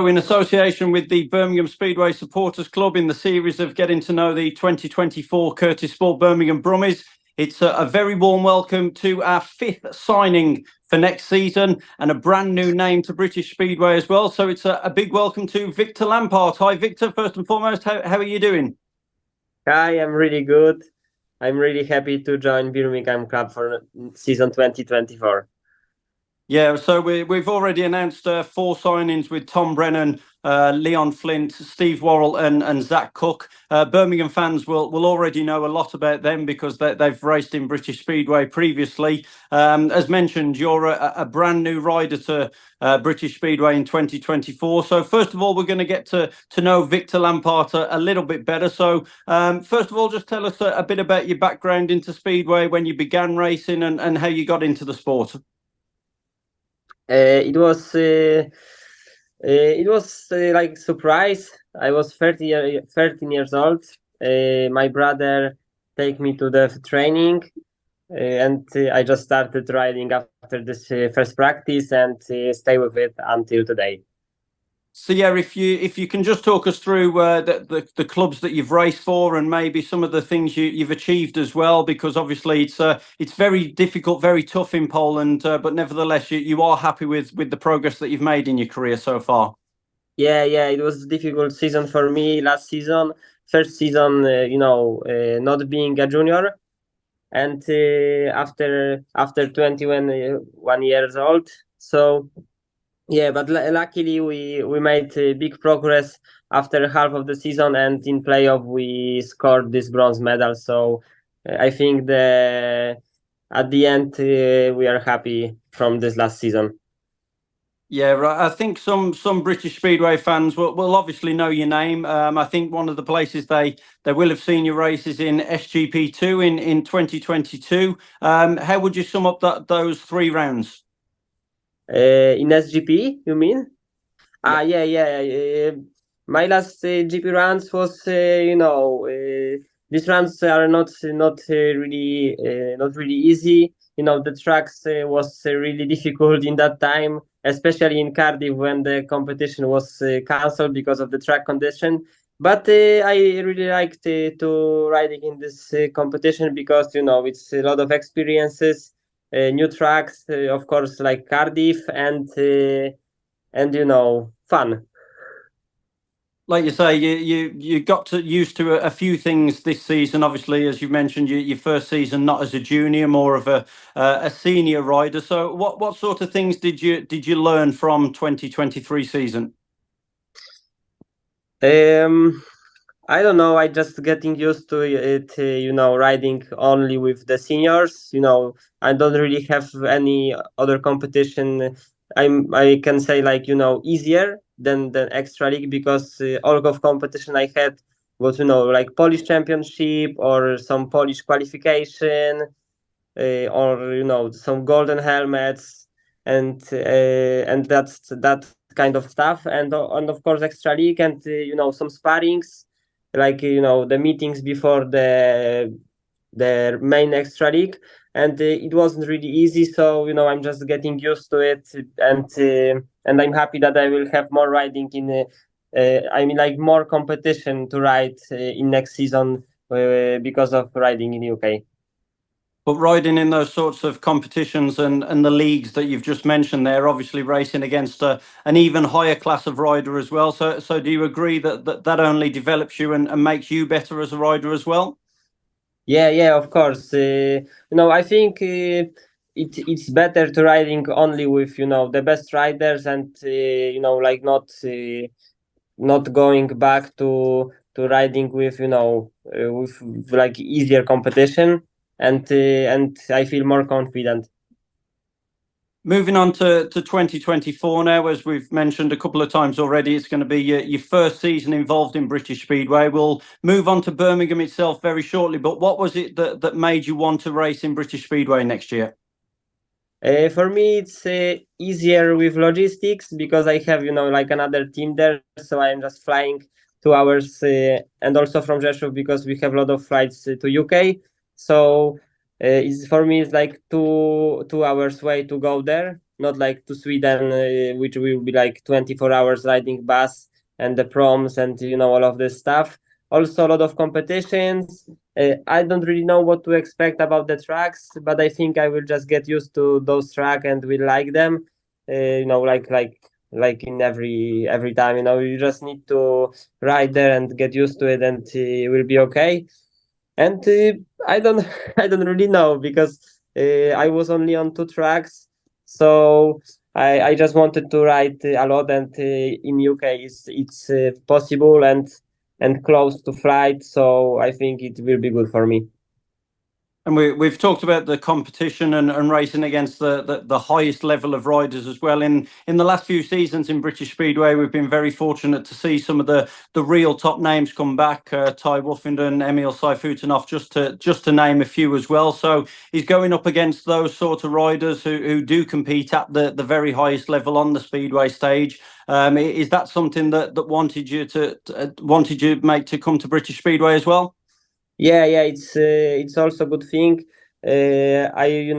So in association with the Birmingham Speedway Supporters Club in the series of getting to know the 2024 Curtis Sport Birmingham Brummies, it's a very warm welcome to our fifth signing for next season and a brand new name to British Speedway as well. So it's a big welcome to Wiktor Lampart. Hi, Victor. First and foremost, how are you doing? Hi, I'm really good. I'm really happy to join Birmingham Club for season 2024. Yeah, so we've already announced four signings with Tom Brennan, Leon Flint, Steve Worrell and Zach Cook. Birmingham fans will already know a lot about them because they've raced in British Speedway previously. As mentioned, you're a brand new rider to British Speedway in 2024. So first of all, we're going to get to know Wiktor Lampart a little bit better. So first of all, just tell us a bit about your background into Speedway, when you began racing and how you got into the sport. It was like surprise. I was 13 years old. My brother take me to the training, and I just started riding after this first practice and stay with it until today. So yeah, if you can just talk us through the clubs that you've raced for and maybe some of the things you've achieved as well, because obviously it's very difficult, very tough in Poland, but nevertheless you are happy with the progress that you've made in your career so far. Yeah, it was a difficult season for me last season. First season, not being a junior, and after 21 years old. So yeah, but luckily we made big progress after half of the season, and in playoff we scored this bronze medal. So I think at the end we are happy from this last season. Yeah, right. I think some British Speedway fans will obviously know your name. I think one of the places they will have seen your races in SGP2 in 2022. How would you sum up those 3 rounds? In SGP, you mean? Yeah. Yeah. My last GP runs was, these runs are not really easy. You know, the tracks was really difficult in that time, especially in Cardiff when the competition was cancelled because of the track condition. But I really liked to riding in this competition because it's a lot of experiences, new tracks, of course, like Cardiff and fun. Like you say, you got used to a few things this season. Obviously, as you mentioned, your first season not as a junior, more of a senior rider. So, what sort of things did you learn from 2023 season? I don't know. I just getting used to it. Riding only with the seniors. I don't really have any other competition. I can say like easier than extra league because all of competition I had was like Polish championship or some Polish qualification, or some golden helmets and that kind of stuff and of course extra league and some sparrings like the meetings before the main extra league and it wasn't really easy, so I'm just getting used to it and I'm happy that I will have more riding in I mean like more competition to ride in next season because of riding in UK. But riding in those sorts of competitions and the leagues that you've just mentioned, they're obviously racing against an even higher class of rider as well. So do you agree that only develops you and makes you better as a rider as well? Yeah, of course. I think it's better to riding only with the best riders and like not going back to riding with with like easier competition and I feel more confident. Moving on to 2024 now, as we've mentioned a couple of times already, it's going to be your first season involved in British Speedway. We'll move on to Birmingham itself very shortly, but what was it that made you want to race in British Speedway next year? For me, it's easier with logistics because I have, like another team there. So I am just flying 2 hours and also from Rzeszów because we have a lot of flights to UK. So it's for me, it's like two hours way to go there. not like to Sweden, which will be like 24 hours riding bus and the proms and all of this stuff. Also, a lot of competitions. I don't really know what to expect about the tracks, but I think I will just get used to those tracks and will like them. Like in every time, you just need to ride there and get used to it, and it will be okay. And I don't I don't really know because I was only on two tracks, so I just wanted to ride a lot, and in UK it's possible and close to flight, so I think it will be good for me. And we've talked about the competition and racing against the highest level of riders as well. In the last few seasons in British Speedway, we've been very fortunate to see some of the real top names come back. Ty Woffington, Emil Saifutinov, just to name a few as well. So he's going up against those sort of riders who do compete at the very highest level on the Speedway stage. Is that something that wanted you mate to come to British Speedway as well? Yeah, it's also a good thing. I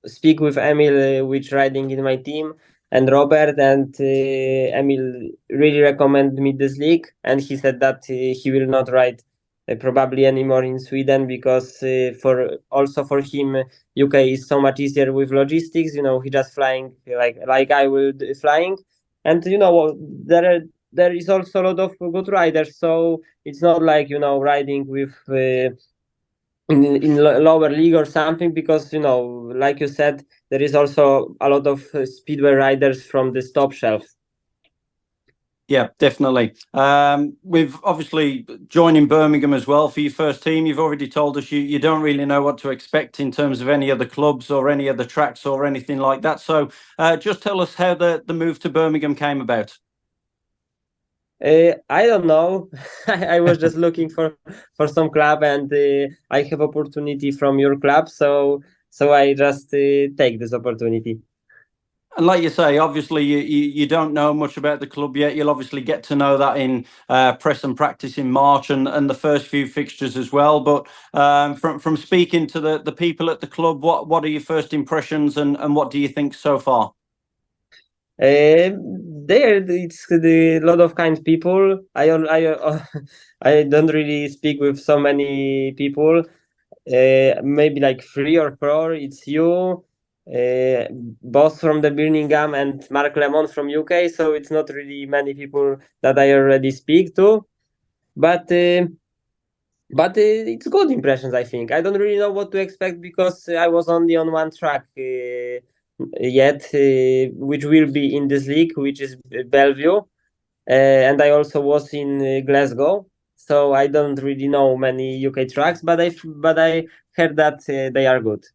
speak with Emil, which riding in my team, and Robert, and Emil really recommended me this league, and he said that he will not ride probably anymore in Sweden because for him UK is so much easier with logistics. He just flying like I will flying, and there is also a lot of good riders, so it's not like riding with in lower league or something, because like you said, there is also a lot of speedway riders from the top shelf. Yeah, definitely. We've obviously joining Birmingham as well for your first team. You've already told us you don't really know what to expect in terms of any other clubs or any other tracks or anything like that. So just tell us how the move to Birmingham came about. I don't know. I was just looking for some club, and I have opportunity from your club, so I just take this opportunity. And like you say, obviously you don't know much about the club yet. You'll obviously get to know that in press and practice in March and the first few fixtures as well. But from speaking to the people at the club, what are your first impressions and what do you think so far? There it's a lot of kind people. I don't really speak with so many people. Maybe like three or four. It's you, uh, both from the Birmingham, and Mark Lemon from UK. So it's not really many people that I already speak to, but it's good impressions. I think I don't really know what to expect because I was only on one track yet, which will be in this league, which is Bellevue, and I also was in Glasgow. So I don't really know many UK tracks, but I heard that they are good.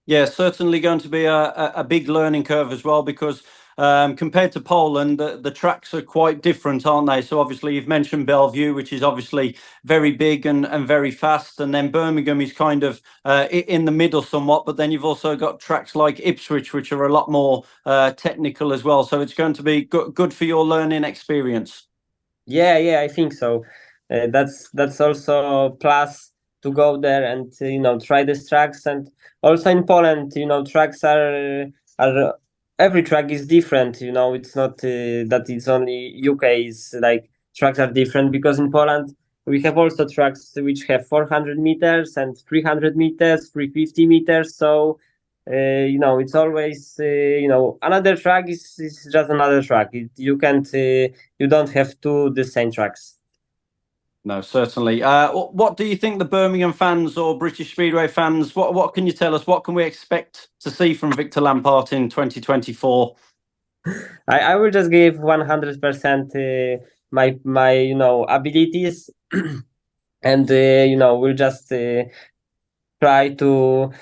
Yeah, certainly going to be a big learning curve as well because compared to Poland, the tracks are quite different, aren't they? So obviously you've mentioned Bellevue, which is obviously very big and very fast. And then Birmingham is kind of in the middle somewhat. But then you've also got tracks like Ipswich, which are a lot more technical as well. So it's going to be good for your learning experience. Yeah, I think so. That's also a plus to go there and try these tracks. And also in Poland, tracks are every track is different. It's not that it's only UK is like tracks are different, because in Poland we have also tracks which have 400 meters and 300 meters, 350 meters. So it's always another track is just another track. You don't have two the same tracks. No, certainly. What do you think the Birmingham fans or British Speedway fans, what can you tell us? What can we expect to see from Wiktor Lampart in 2024? I will just give 100% my abilities, and we'll just try to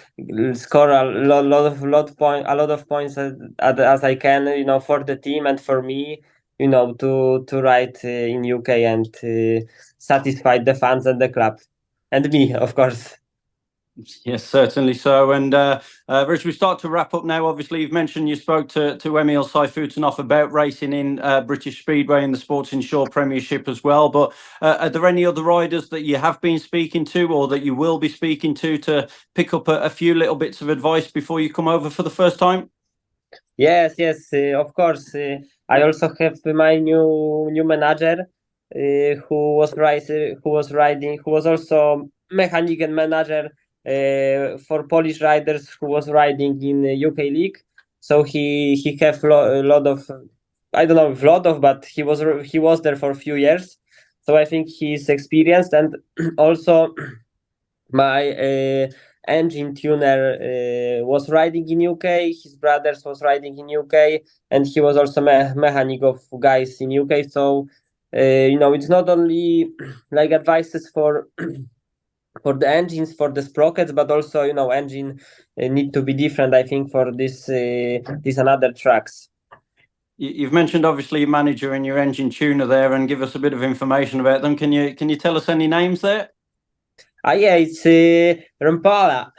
score a lot of points as I can, for the team and for me, to ride in UK and satisfy the fans and the club and me, of course. Yes, certainly so. And as we start to wrap up now, obviously you've mentioned you spoke to Emil Saifutinov about racing in British Speedway in the Sports Inshore Premiership as well. But are there any other riders that you have been speaking to or that you will be speaking to pick up a few little bits of advice before you come over for the first time? Yes, yes, of course. I also have my new manager, who was also mechanic and manager for Polish riders who was riding in UK league. So he have a lot of, I don't know if lot of, but he was there for a few years. So I think he's experienced, and also my engine tuner was riding in UK. His brothers was riding in UK, and he was also mechanic of guys in UK. So it's not only like advices for for the engines, for the sprockets, but also engine need to be different, I think, for this and other tracks. You've mentioned obviously your manager and your engine tuner there, and give us a bit of information about them. Can you tell us any names there? Yeah, it's Rampala.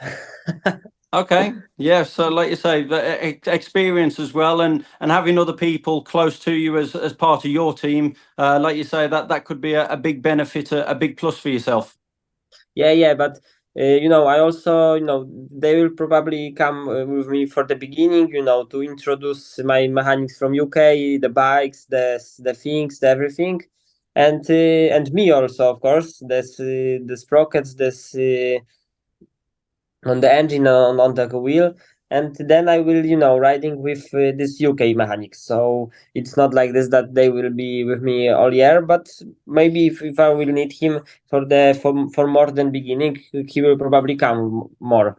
Okay, yeah. So, like you say, the experience as well, and having other people close to you as part of your team, like you say, that could be a big benefit, a big plus for yourself. Yeah, but I also, they will probably come with me for the beginning, to introduce my mechanics from UK, the bikes, the things, the everything, and me also, of course, the sprockets, this on the engine, on the wheel, and then I will, riding with this UK mechanics. So it's not like this that they will be with me all year, but maybe if I will need him for more than beginning, he will probably come more.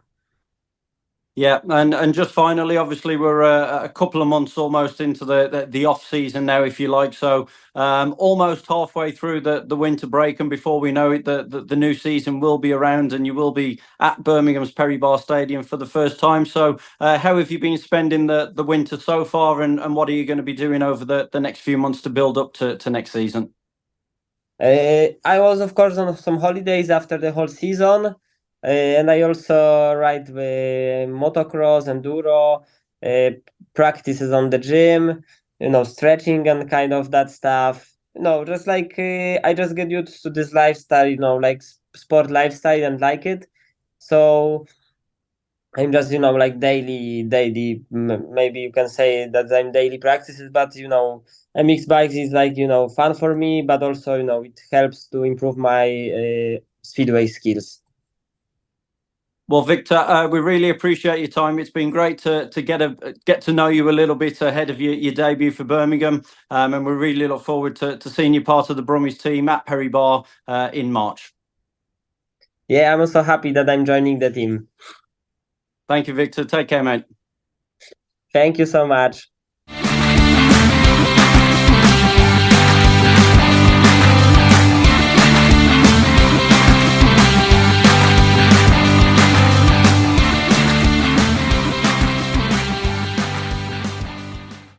Yeah, and just finally, obviously, we're a couple of months almost into the off season now, if you like. So almost halfway through the winter break, and before we know it, the new season will be around, and you will be at Birmingham's Perry Bar Stadium for the first time. So how have you been spending the winter so far, and what are you going to be doing over the next few months to build up to next season? I was, of course, on some holidays after the whole season, and I also ride motocross, enduro, practices on the gym, stretching and kind of that stuff. Just like I just get used to this lifestyle, like sport lifestyle, and like it. So I'm just, like daily. Maybe you can say that I'm daily practices, but MX bikes is like fun for me, but also it helps to improve my speedway skills. Well, Victor, we really appreciate your time. It's been great to get to know you a little bit ahead of your debut for Birmingham, and we really look forward to seeing you part of the Brummies team at Perry Bar in March. Yeah, I'm also happy that I'm joining the team. Thank you, Victor. Take care, mate. Thank you so much.